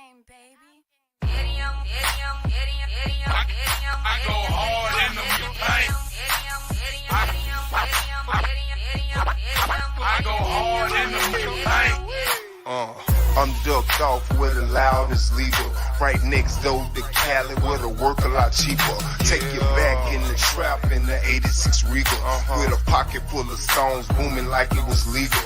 I go hard in the paint. I go hard in the paint. I'm ducked off where the loudest legal. Right next door to Cali where the work a lot cheaper. Take you back in the trap in the 86 Regal. With a pocket full of songs booming like it was legal.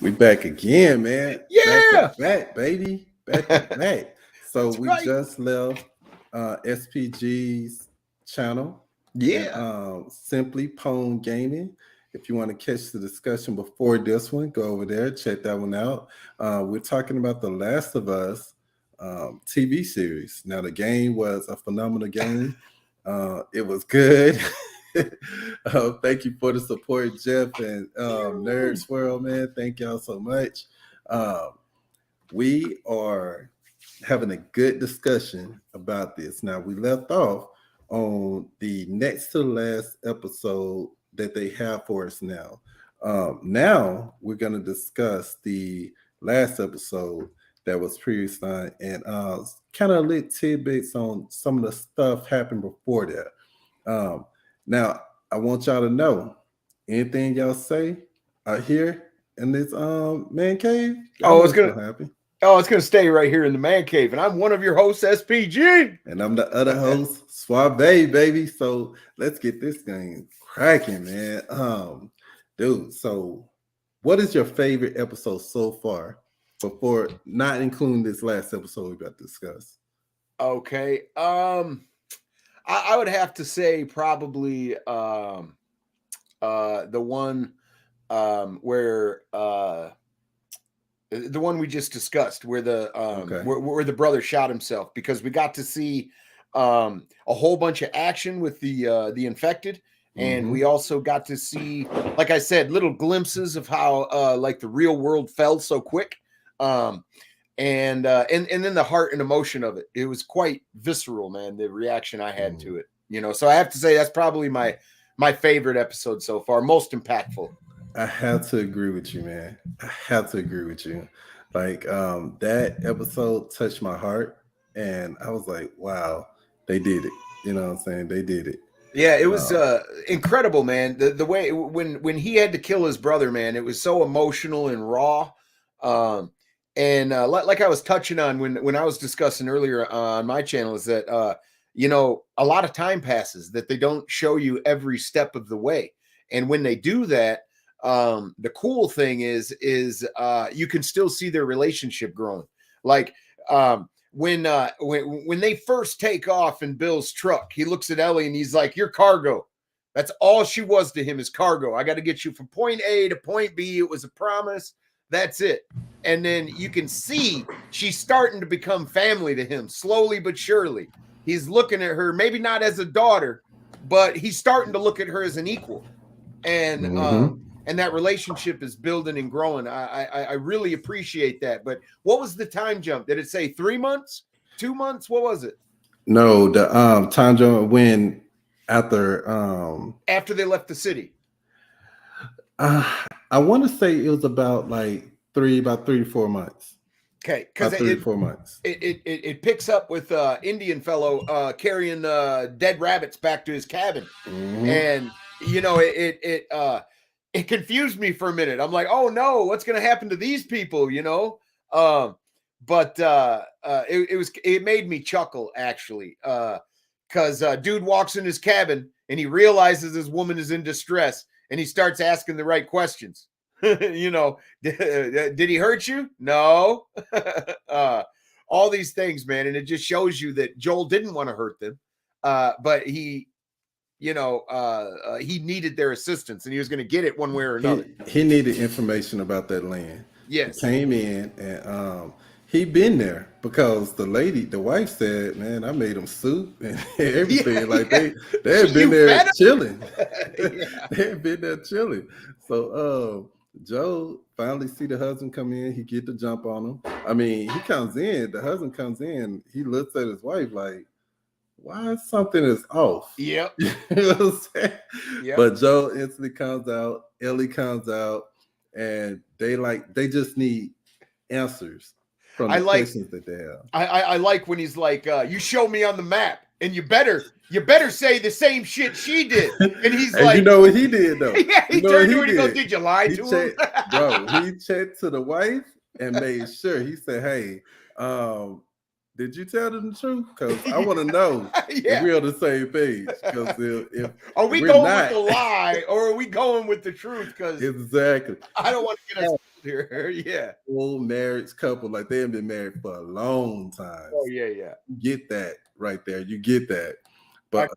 We back again, man. Yeah. Back, baby. Back to back. So That's we right. just left SPG's channel. Yeah. And, Simply Pwn Gaming. If you want to catch the discussion before this one, go over there, check that one out. We're talking about The Last of Us TV series. Now, the game was a phenomenal game. It was good. Thank you for the support, Jeff and Nerd Swirl, man. Thank y'all so much. We are having a good discussion about this. Now, we left off on the next to the last episode that they have for us now. Now we're going to discuss the last episode that was previously on and kind of lit tidbits on some of the stuff happened before that. Now I want y'all to know anything y'all say out here in this man cave. It's gonna stay right here in the man cave, and I'm one of your hosts, SPG, and I'm the other host, Suave, baby. So let's get this thing cracking, man. Dude, so what is your favorite episode so far, before not including this last episode we're about to discuss? Okay. I would have to say probably the one where the one we just discussed, where the where the brother shot himself, because we got to see a whole bunch of action with the infected. And we also got to see, like I said, little glimpses of how like the real world fell so quick. And then the heart and emotion of it. It was quite visceral, man, the reaction I had to it. You know, so I have to say that's probably my favorite episode so far, most impactful. I have to agree with you, man. I have to agree with you. Like that episode touched my heart, and I was like, wow, they did it. You know what I'm saying? They did it. Yeah, it was incredible, man. The way when he had to kill his brother, man, it was so emotional and raw. And like I was touching on when I was discussing earlier on my channel, is that you know, a lot of time passes that they don't show you every step of the way, and when they do that, the cool thing is you can still see their relationship growing. Like when they first take off in Bill's truck, he looks at Ellie and he's like, "You're cargo." That's all she was to him, is cargo. I got to get you from point A to point B. It was a promise. That's it. And then you can see she's starting to become family to him, slowly but surely. He's looking at her, maybe not as a daughter, but he's starting to look at her as an equal. And and that relationship is building and growing. I really appreciate that. But what was the time jump? Did it say 3 months, 2 months? What was it? No, the time jump when after they left the city. I want to say it was about 3 to 4 months. Okay, because 3 to 4 months. It picks up with Indian fellow carrying dead rabbits back to his cabin, and you know it confused me for a minute. I'm like, oh no, what's going to happen to these people? You know, but it made me chuckle actually, because dude walks in his cabin and he realizes his woman is in distress, and he starts asking the right questions. You know, did he hurt you? No. All these things, man, and it just shows you that Joel didn't want to hurt them, but he. You know, he needed their assistance, and he was going to get it one way or another. He needed information about that land. Yes. He came in, and he'd been there because the wife said, "Man, I made him soup and everything." Yeah, like they had been there chilling. They had been there chilling. So Joe finally see the husband come in. He get the jump on him. I mean, he comes in. The husband comes in. He looks at his wife like, why something is off? Yep. You know what I'm saying? Yep. But Joe instantly comes out, Ellie comes out, and they just need answers from I the like questions that they have. I like when he's like, you show me on the map, and you better say the same shit she did. And he's And like, you know what he did though? yeah, he You know what turned to her and he goes, did? did you lie He to him? checked, bro. He checked to the wife and made sure. He said, "Hey, did you tell them the truth? Because I want to know if Yeah. we're on the same page. Because if Are we we're going not, with the lie or are we going with the truth? Because exactly, I don't want to get us killed here. Yeah. full marriage couple, like they have been married for a long time. Oh yeah, yeah. You get that right there. You get that. But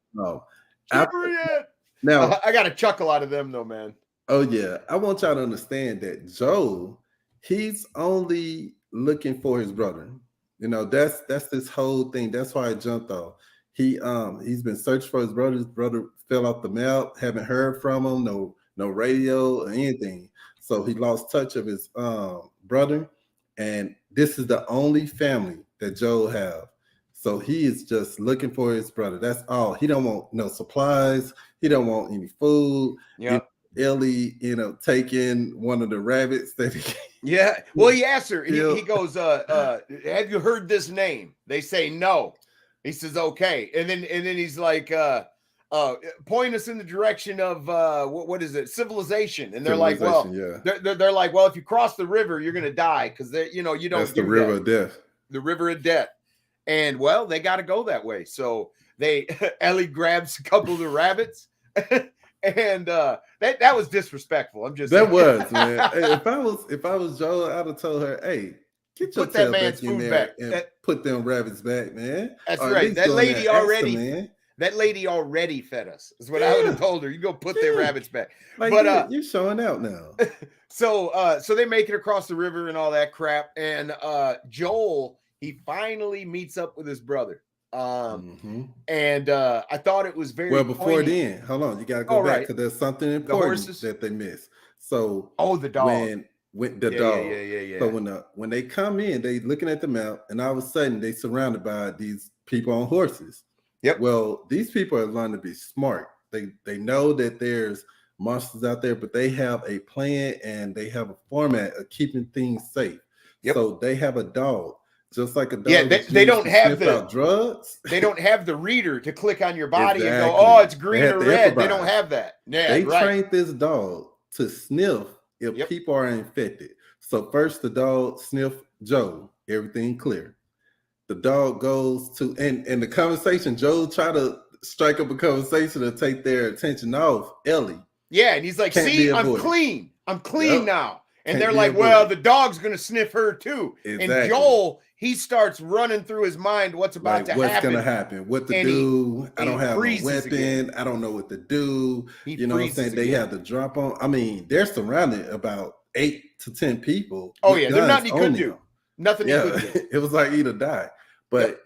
Period. now, I got a chuckle out of them though, man. oh yeah, I want y'all to understand that Joe, he's only looking for his brother. You know, that's this whole thing. That's why I jumped off. He's been searching for his brother. His brother fell off the map. Haven't heard from him. No radio or anything. So he lost touch of his brother. And this is the only family that Joe have. So he is just looking for his brother. That's all. He don't want no supplies. He don't want any food. Yeah. Ellie, taking one of the rabbits that he Yeah. Well, he asked her, he goes, have you heard this name? They say no. He says, okay. And then he's like, point us in the direction of what is it? Civilization. And they're like, well, yeah. they're like, well, if you cross the river, you're gonna die because you don't. That's the river of death. The river of death. And well, they got to go that way. So Ellie grabs a couple of the rabbits. And that was disrespectful. I'm just that was, man. Hey, if I was Joe, I'd have told her, hey, get your tail back in there and put them rabbits back, man. That's right. That lady already fed us. Is what I would have told her. You go put their rabbits back. Like, but you're showing out now. So they make it across the river and all that crap. And Joel, he finally meets up with his brother. And I thought it was very well. Before then, hold on, you gotta go back because there's something important that they missed. So the dog. When the dog. Yeah. So when they come in, they looking at the map, and all of a sudden they surrounded by these people on horses. Yep. Well, these people are learning to be smart. They know that there's monsters out there, but they have a plan and they have a format of keeping things safe. Yep. So they have a dog. Just like a dog. Yeah, they don't have the drugs. They don't have the reader to click on your body and go, oh, it's green or red. They don't have that. Yeah, they trained this dog to sniff if people are infected. So first the dog sniffed Joe, everything clear. The dog goes to and the conversation, Joe tried to strike up a conversation to take their attention off Ellie. Yeah, and he's like, see, I'm clean. I'm clean now. And they're like, well, the dog's going to sniff her too. Exactly. And Joel, he starts running through his mind what's about to happen. What's going to happen? What to do? I don't have a weapon. Again. I don't know what to do. You know what I'm saying? They have to drop on. I mean, they're surrounded about 8 to 10 people. Oh, yeah. There's nothing he could do. Nothing he could do. It was like eat or die. But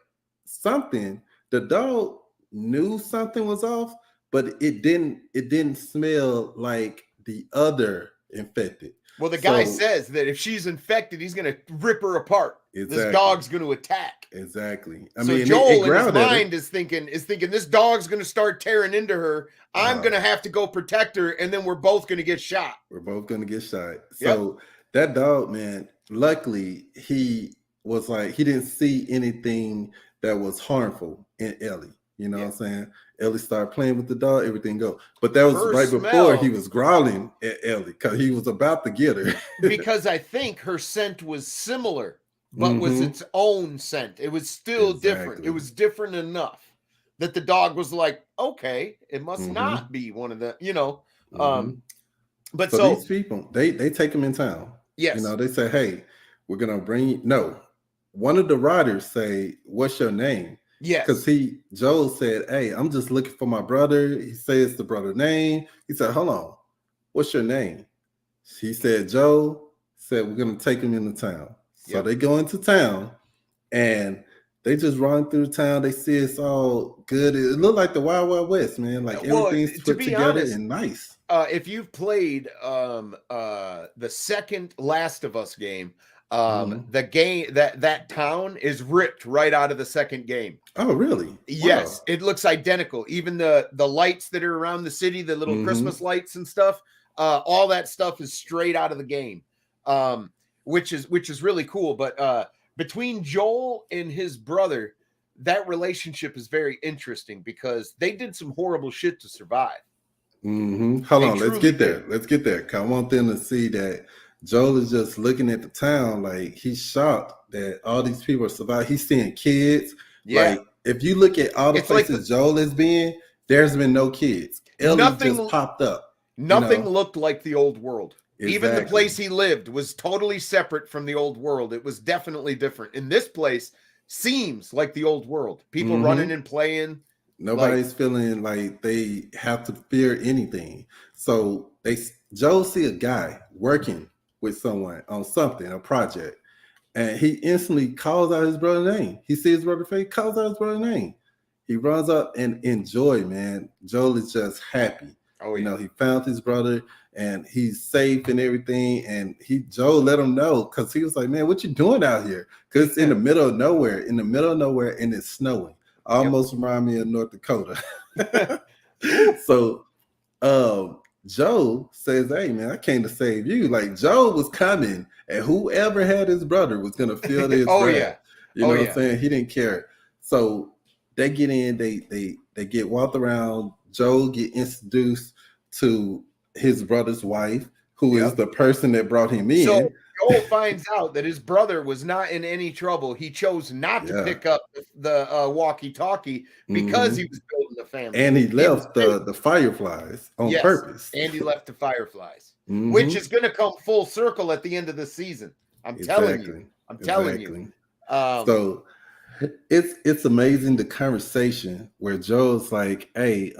the dog knew something was off, but it didn't smell like the other infected. Well, the guy says that if she's infected, he's going to rip her apart. Exactly. This dog's going to attack. Exactly. I mean, Joel in his mind is thinking this dog's going to start tearing into her. I'm going to have to go protect her, and then we're both going to get shot. We're both going to get shot. So that dog, man, luckily he was like, he didn't see anything that was harmful in Ellie. You know what I'm saying? Ellie started playing with the dog, everything go. But that was right before he was growling at Ellie because he was about to get her. Because I think her scent was similar, but was its own scent. It was still different. It was different enough that the dog was like, okay, it must not be one of the, But so these people, they take him in town. Yes. They say, hey, we're going to bring you. No, one of the riders say, what's your name? Yes. Because Joel said, hey, I'm just looking for my brother. He says the brother name. He said, hold on, what's your name? He said, Joe said, we're going to take him into town. So they go into town and they just run through town. They see it's all good. It looked like the Wild Wild West, man. Like everything's put together and nice. If you've played the second Last of Us game, the game that town is ripped right out of the second game. Oh, really? Yes, it looks identical. Even the lights that are around the city, the little Christmas lights and stuff, all that stuff is straight out of the game. which is really cool. But between Joel and his brother, that relationship is very interesting because they did some horrible shit to survive. Hold They on, let's truly get there. did. Let's get there. 'Cause I want them to see that Joel is just looking at the town like he's shocked that all these people are surviving. He's seeing kids. Yeah. Like if you look at all the It's like places Joel has been, there's been no kids. Ellie Nothing- just popped up. Nothing looked like the old world. Even the Exactly. place he lived was totally separate from the old world. It was definitely different. And this place seems like the old world. People running and playing. Nobody's feeling like they have to fear anything. So Joe see a guy working with someone on something, a project, and he instantly calls out his brother's name. He sees his brother's face, calls out his brother's name. He runs up and enjoy, man. Joel is just happy. Oh, yeah. You know, he found his brother and he's safe and everything. And Joe let him know because he was like, man, what you doing out here? Because it's in the middle of nowhere, and it's snowing. Almost remind me of North Dakota. So Joe says, hey man, I came to save you. Like Joe was coming, and whoever had his brother was gonna feel his wrath. Yeah. You know what I'm saying? He didn't care. So they get in, they get walked around. Joe get introduced to his brother's wife, who is the person that brought him in. So Joel finds out that his brother was not in any trouble. He chose not to pick up the walkie-talkie because he was building a family. And he left the fireflies on purpose. And he left the fireflies, which is going to come full circle at the end of the season. I'm telling you. So it's amazing the conversation where Joel's like, hey,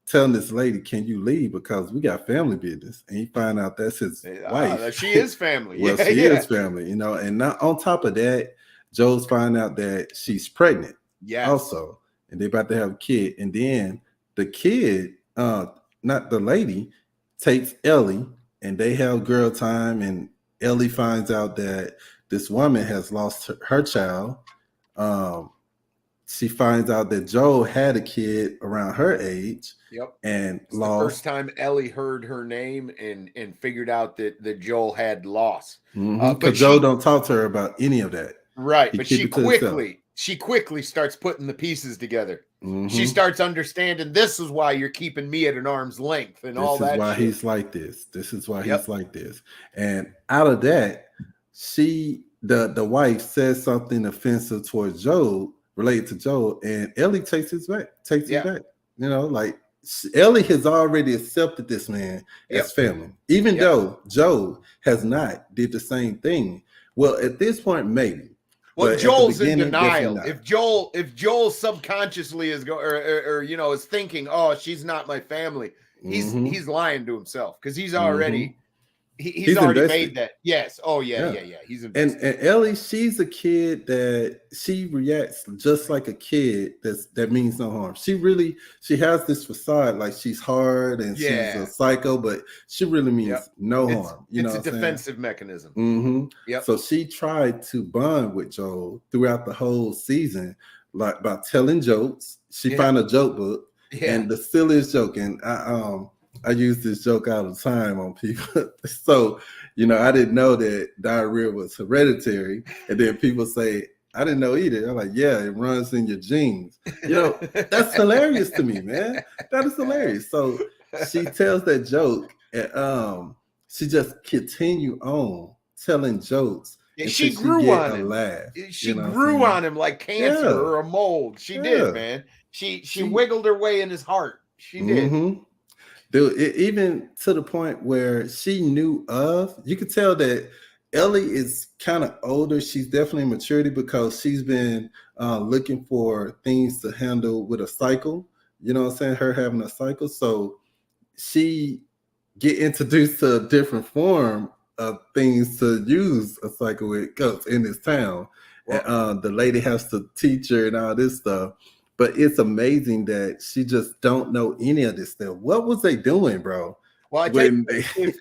telling this lady, can you leave because we got family business? And you find out that's his wife. She is family. Well, she is family, you know. And not on top of that, Joel's find out that she's pregnant. Also, and they're about to have a kid. And then the kid, not the lady, takes Ellie and they have girl time. And Ellie finds out that this woman has lost her child. She finds out that Joel had a kid around her age. And it's the first time Ellie heard her name and figured out that Joel had lost. But Joel don't talk to her about any of that. Right. But she quickly starts putting the pieces together. She starts understanding this is why you're keeping me at an arm's length and all that. This is why he's like this. This is why he's like this. And out of that, the wife says something offensive towards Joel, related to Joel, and Ellie takes it back. You know, like Ellie has already accepted this man as family, even though Joel has not did the same thing. Well, at this point, maybe. Well, Joel's in denial. If Joel subconsciously is is thinking, oh, she's not my family, he's lying to himself because he's already. He's already made that. Yes. Oh, yeah. He's invested. And Ellie, she's a kid that she reacts just like a kid that means no harm. She has this facade like she's hard and she's a psycho, but she really means no harm. It's a defensive mechanism. So she tried to bond with Joel throughout the whole season, like by telling jokes. She found a joke book and the silliest joke. And I use this joke all the time on people. So, I didn't know that diarrhea was hereditary. And then people say, I didn't know either. I'm like, yeah, it runs in your genes. That's hilarious to me, man. That is hilarious. So she tells that joke and she just continue on telling jokes. And she grew on him. Laugh, she grew on him like cancer or a mold. She did, man. She wiggled her way in his heart. She did. Dude, even to the point where she knew you could tell that Ellie is kind of older. She's definitely maturity because she's been looking for things to handle with a cycle. You know what I'm saying? Her having a cycle. So she get introduced to a different form of things to use a cycle with because in this town. And, the lady has to teach her and all this stuff. But it's amazing that she just don't know any of this stuff. What was they doing, bro? Well, I tell you,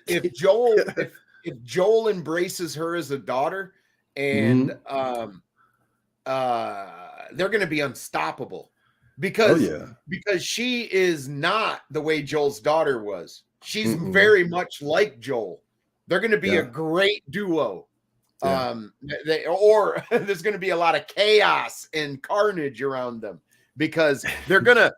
if Joel embraces her as a daughter, and they're going to be unstoppable because she is not the way Joel's daughter was. She's very much like Joel. They're going to be a great duo. Yeah. Or there's going to be a lot of chaos and carnage around them because they're gonna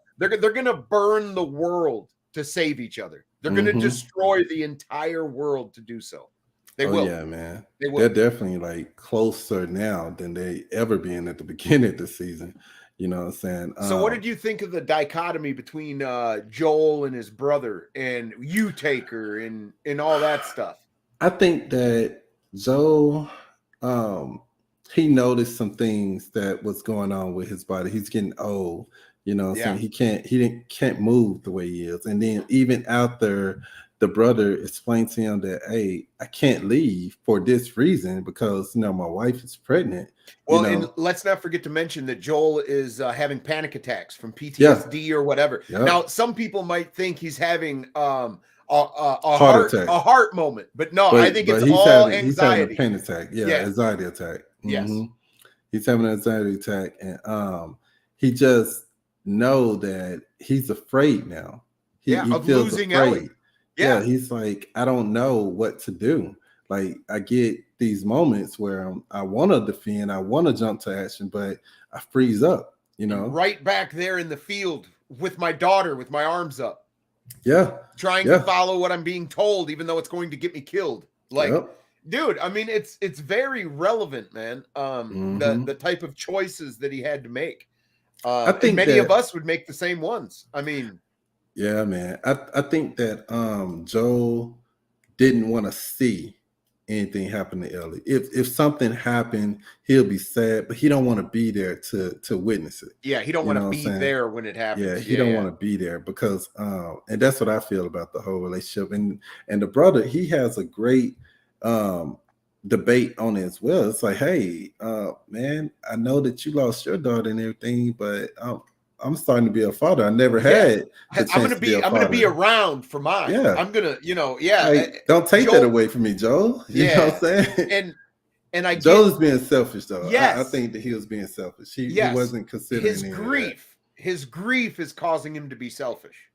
burn the world to save each other. They're going to destroy the entire world to do so. They will. Yeah, man. They will. They're definitely like closer now than they ever been at the beginning of the season. You know what I'm saying? So what did you think of the dichotomy between Joel and his brother and you Taker and all that stuff? I think that Joe, he noticed some things that was going on with his body. He's getting old. You know what I'm saying? He can't move the way he is. And then even after the brother explained to him that, hey, I can't leave for this reason because my wife is pregnant. Well, and let's not forget to mention that Joel is having panic attacks from PTSD or whatever. Yep. Now, some people might think he's having a heart moment, but no, I think it's all anxiety. He's having a panic attack. Anxiety attack. Yes, he's having an anxiety attack, and he just know that he's afraid now. He of feels losing afraid. Ellie. Yeah, he's like, I don't know what to do. Like, I get these moments where I want to defend, I want to jump to action, but I freeze up, And right back there in the field with my daughter, with my arms up. Yeah. Trying to follow what I'm being told, even though it's going to get me killed. Like, dude, I mean, it's very relevant, man. The type of choices that he had to make. I think many of us would make the same ones. I mean, yeah, man. I think that Joel didn't want to see anything happen to Ellie. If something happened, he'll be sad, but he don't want to be there to witness it. Yeah, he don't want to be there when it happens. Yeah, he don't want to be there because and that's what I feel about the whole relationship. And the brother, he has a great debate on it as well. It's like, hey, man, I know that you lost your daughter and everything, but I'm starting to be a father. I never had. I'm gonna be around for mine. Yeah, I'm gonna, Like, don't take that away from me, Joel. You know what I'm saying? And I Joel is being selfish though. Yes, I think that he was being selfish. He wasn't considering his grief. His grief is causing him to be selfish.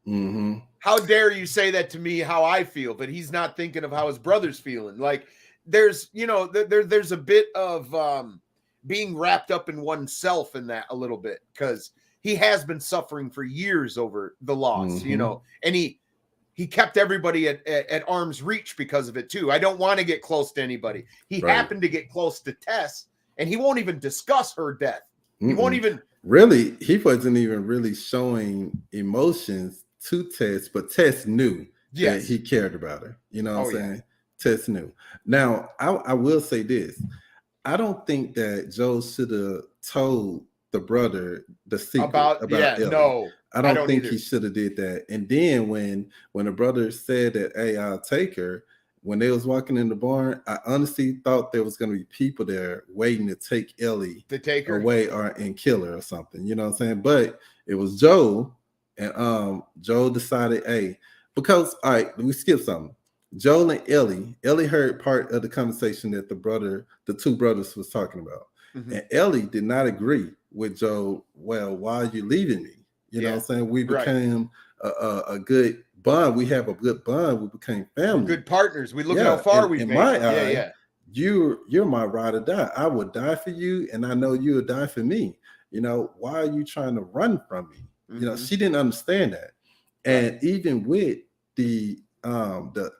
How dare you say that to me? How I feel, but he's not thinking of how his brother's feeling. Like, there's there's a bit of being wrapped up in oneself in that a little bit because he has been suffering for years over the loss, and he kept everybody at arm's reach because of it too. I don't want to get close to anybody. He happened to get close to Tess, and he won't even discuss her death. He won't even he wasn't even really showing emotions to Tess, but Tess knew that he cared about her. You know what I'm saying? Tess knew. Now, I will say this. I don't think that Joe should have told the brother the secret about Ellie. No, I don't think he should have did that. And then when the brother said that, hey, I'll take her, when they was walking in the barn, I honestly thought there was going to be people there waiting to take Ellie away and kill her or something. You know what I'm saying? But it was Joe, and Joe decided, hey, because all right, we skipped something. Joel and Ellie heard part of the conversation that the two brothers was talking about. And Ellie did not agree with Joe. Well, why are you leaving me? You know what I'm saying? We became a good bond. We have a good bond. We became family. We're good partners. We look at how far we've made. In my eye, you're my ride or die. I would die for you, and I know you'll die for me. Why are you trying to run from me? She didn't understand that. And even with the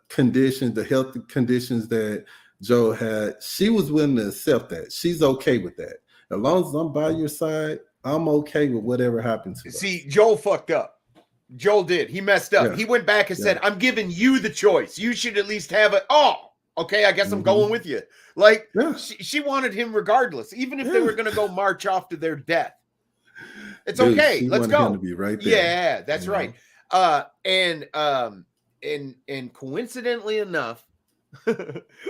conditions, the health conditions that Joe had, she was willing to accept that. She's okay with that. As long as I'm by your side, I'm okay with whatever happens to us. See, Joel fucked up. Joel did. He messed up. He went back and said, I'm giving you the choice. You should at least have it. Oh, okay, I guess I'm going with you. Like, she wanted him regardless, even if they were going to go march off to their death. It's okay. Let's go. Him to be right there. Yeah, that's right. And coincidentally enough,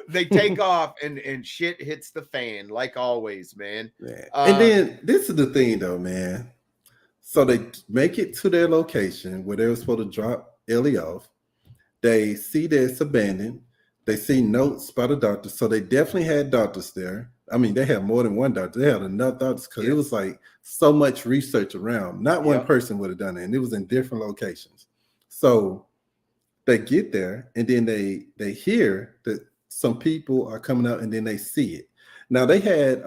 they take off and shit hits the fan like always, man. And then this is the thing though, man. So they make it to their location where they were supposed to drop Ellie off. They see that it's abandoned. They see notes by the doctor. So they definitely had doctors there. I mean, they had more than one doctor. They had enough doctors because it was like so much research around. Not one person would have done it, and it was in different locations. So they get there, and then they hear that some people are coming out, and then they see it. Now they had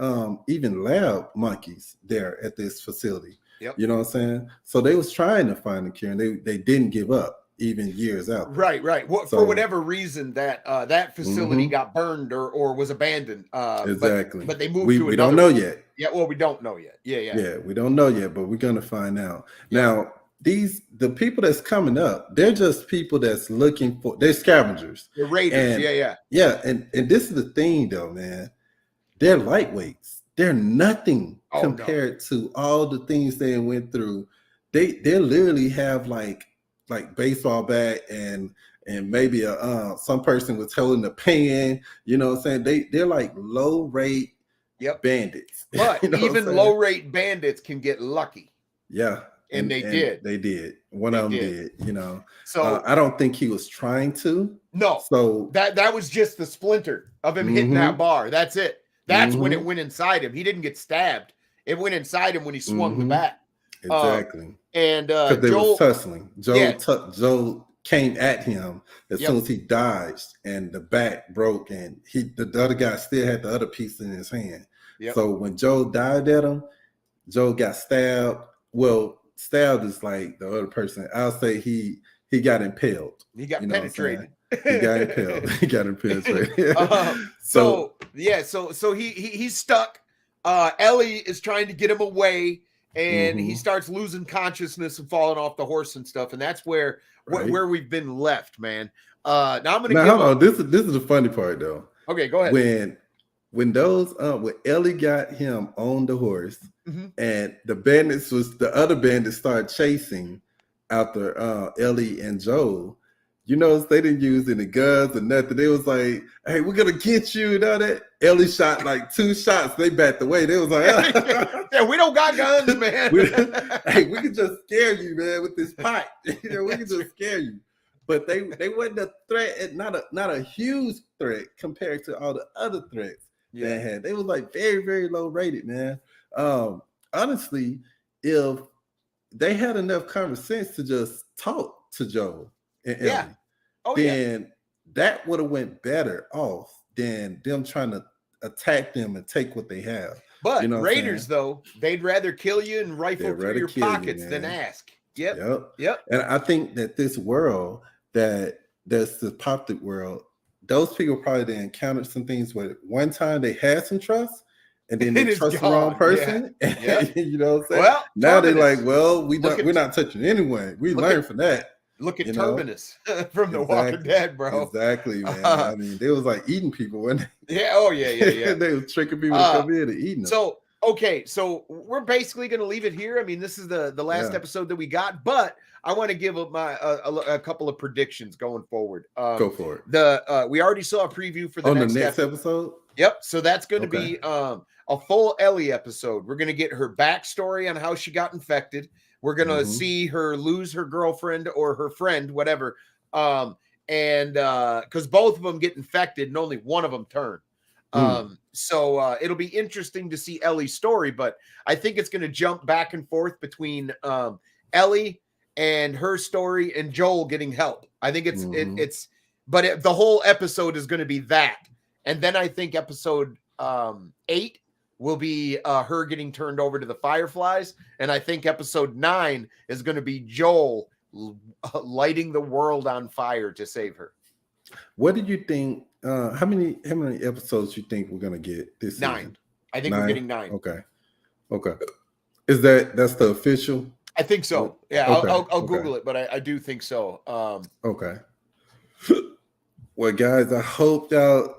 even lab monkeys there at this facility. Yep. You know what I'm saying? So they was trying to find a cure, and they didn't give up even years out. Right. For whatever reason that that facility got burned or was abandoned. Exactly. But they moved to we another don't know one. yet. Yeah, well, we don't know yet. Yeah, we don't know yet, but we're gonna find out. Now, the people that's coming up, they're just people that's looking for, they're scavengers. The raiders. And, yeah, and this is the thing though, man. They're lightweights. They're nothing compared to all the things they went through. They literally have like baseball bat and maybe some person was holding a pen. You know what I'm saying? They're like low rate bandits. But you know even low rate bandits can get lucky. Yeah. And they did. They did. One of them did, you know. So I don't think he was trying to. No. So that was just the splinter of him hitting that bar. That's it. That's when it went inside him. He didn't get stabbed. It went inside him when he swung the bat. Exactly. And because they Joel was tussling. Joel came at him as soon as he dodged, and the bat broke, and the other guy still had the other piece in his hand. So when Joe dived at him, Joe got stabbed. Well, stabbed is like the other person. I'll say he got impaled. He got penetrated. He got impaled. He got impaled. So he's stuck. Ellie is trying to get him away, and he starts losing consciousness and falling off the horse and stuff. And that's where we've been left, man. Now I'm gonna hold on. This is the funny part though. Okay, go ahead. When Ellie got him on the horse, and the other bandits started chasing after Ellie and Joel. You know, they didn't use any guns or nothing. They was like, "Hey, we're gonna get you," and all that. Ellie shot like 2 shots. They backed away. They was like, "Yeah, we don't got guns, man. Hey, we can just scare you, man, with this pipe. You know, we can just scare you." But they wasn't a threat, not a huge threat compared to all the other threats they had. They was like very, very low rated, man. Honestly, if they had enough common sense to just talk to Joel and Ellie, then that would have went better off than them trying to attack them and take what they have. But you know Raiders, though, they'd rather kill you and rifle through your pockets than ask. Yep. And I think that this world, that's the popular world, those people probably encountered some things where one time they had some trust, and then they trust the wrong person. You know what I'm saying? Well, now they're like, well, we're not touching anyone. We learned from that. Look at Terminus from The Walking Dead, bro. Exactly, man. I mean, they was like eating people, weren't they? Yeah. They was tricking people to come in and eating them. So we're basically going to leave it here. I mean, this is the last episode that we got, but I want to give a couple of predictions going forward. Go for it. We already saw a preview for the next episode. Yep. So that's going to be a full Ellie episode. We're going to get her backstory on how she got infected. We're going to see her lose her girlfriend or her friend, whatever. And because both of them get infected and only one of them turn. So it'll be interesting to see Ellie's story, but I think it's going to jump back and forth between Ellie and her story and Joel getting help. I think the whole episode is going to be that. And then I think episode 8 will be her getting turned over to the Fireflies. And I think episode 9 is going to be Joel lighting the world on fire to save her. What did you think? How many episodes you think we're gonna get this 9 season? I think we're getting 9. Okay. Is that's the official? I think so. Yeah, I'll Google it, but I do think so. Okay. Well, guys, I hope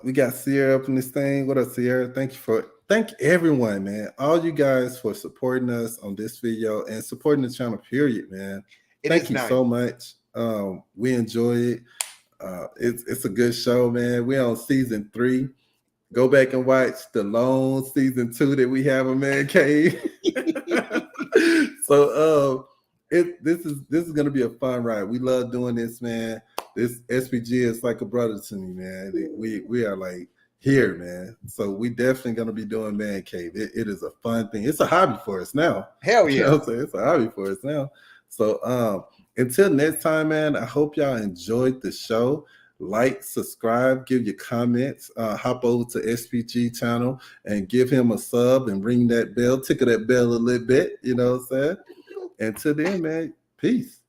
we got Sierra up in this thing. What up, Sierra? Thank everyone, man. All you guys for supporting us on this video and supporting the channel, period, man. Thank you so much. We enjoy it. It's a good show, man. We're on season 3. Go back and watch the long season 2 that we have on Man Cave. So this is gonna be a fun ride. We love doing this, man. This SPG is like a brother to me, man. We are like here, man. So we definitely gonna be doing Man Cave. It is a fun thing. It's a hobby for us now. Hell yeah. You know what I'm saying? It's a hobby for us now. So until next time, man, I hope y'all enjoyed the show. like, subscribe, give your comments, hop over to SPG channel and give him a sub and ring that bell, tickle that bell a little bit, you know what I'm saying? Until then, man, peace.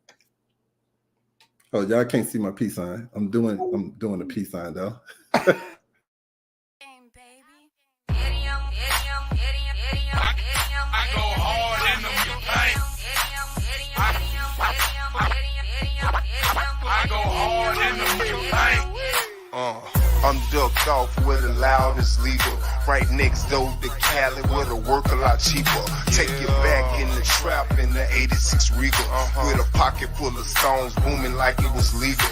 Oh, y'all can't see my peace sign. I'm doing a peace sign though. I go hard in the paint. I go hard in the paint. I'm ducked off where the loud is legal. Right next door to Cali where the work a lot cheaper. Take you back in the trap in the 86 Regal. With a pocket full of stones booming like it was legal.